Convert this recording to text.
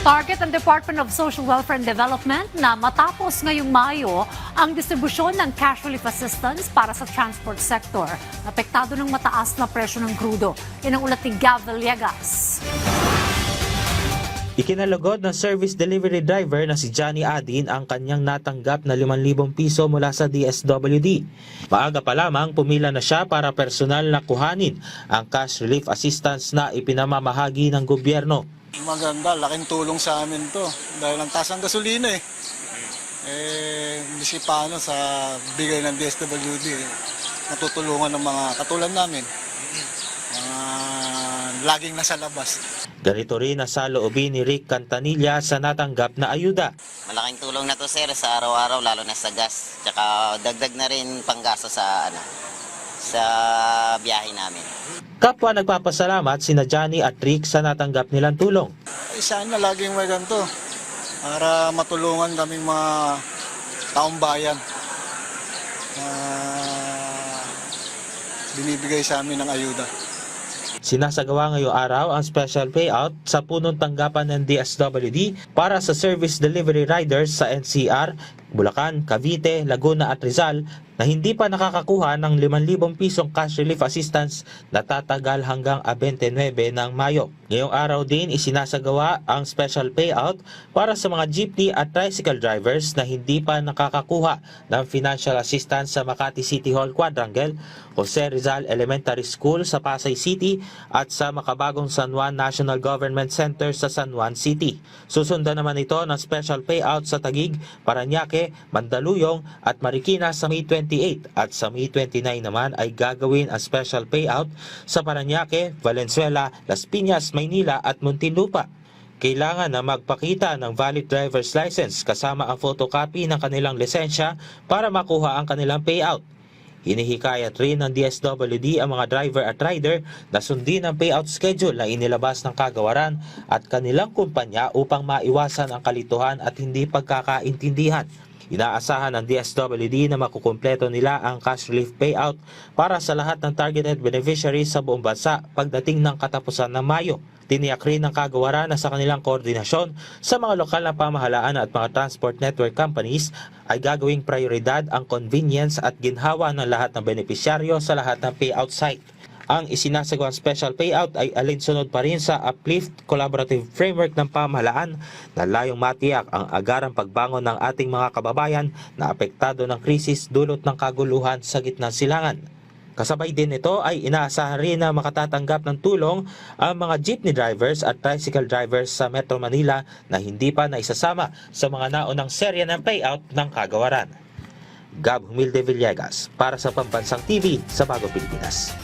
Target ng Department of Social Welfare and Development na matapos ngayong Mayo ang distribusyon ng cash relief assistance para sa transport sector. Apektado ng mataas na presyo ng krudo. Yan ang ulat ni Gav Villegas. Ikinalugod ng service delivery driver na si Johnny Adin ang kanyang natanggap na 5,000 piso mula sa DSWD. Maaga pa lamang pumila na siya para personal na kuhanin ang cash relief assistance na ipinamamahagi ng gobyerno. Maganda, laking tulong sa amin to dahil ang taas ng gasolina hindi si paano sa bigay ng DSWD natutulungan ng mga katulad namin, laging nasa labas. Ganito rin ang saloobin ni Rick Cantanilla sa natanggap na ayuda. Malaking tulong na to sir sa araw-araw lalo na sa gas. Tsaka dagdag na rin panggasto sa biyahe namin. Kapwa nagpapasalamat sina Johnny at Rick sa natanggap nilang tulong. Sana laging may ganito para matulungan kaming mga taong bayan na binibigay sa amin ng ayuda. Sinasagawa ngayong araw ang special payout sa punong tanggapan ng DSWD para sa service delivery riders sa NCR, Bulacan, Cavite, Laguna at Rizal na hindi pa nakakakuha ng 5,000 pisong cash relief assistance na tatagal hanggang 29 ng Mayo. Ngayong araw din isinasagawa ang special payout para sa mga jeepney at tricycle drivers na hindi pa nakakakuha ng financial assistance sa Makati City Hall Quadrangle, Jose Rizal Elementary School sa Pasay City at sa Makabagong San Juan National Government Center sa San Juan City. Susundan naman ito ng special payout sa Taguig, Parañaque, Mandaluyong at Marikina sa May 28 at sa May 29 naman ay gagawin ang special payout sa Parañaque, Valenzuela, Las Piñas, Maynila at Muntinlupa. Kailangan na magpakita ng valid driver's license kasama ang photocopy ng kanilang lisensya para makuha ang kanilang payout. Hinihikayat rin ng DSWD ang mga driver at rider na sundin ang payout schedule na inilabas ng kagawaran at kanilang kumpanya upang maiwasan ang kalituhan at hindi pagkakaintindihan. Inaasahan ng DSWD na makukumpleto nila ang cash relief payout para sa lahat ng targeted beneficiaries sa buong bansa pagdating ng katapusan ng Mayo. Tiniyak rin ng kagawaran na sa kanilang koordinasyon sa mga lokal na pamahalaan at mga transport network companies ay gagawing prioridad ang convenience at ginhawa ng lahat ng benepisyaryo sa lahat ng payout site. Ang isinasagawang special payout ay alinsunod pa rin sa Uplift Collaborative Framework ng pamahalaan na layong matiyak ang agarang pagbangon ng ating mga kababayan na apektado ng krisis dulot ng kaguluhan sa gitnang silangan. Kasabay din ito ay inaasahan rin na makatatanggap ng tulong ang mga jeepney drivers at tricycle drivers sa Metro Manila na hindi pa naisasama sa mga naunang serya ng payout ng kagawaran. Gab Humilde Villegas para sa Pambansang TV sa Bagong Pilipinas.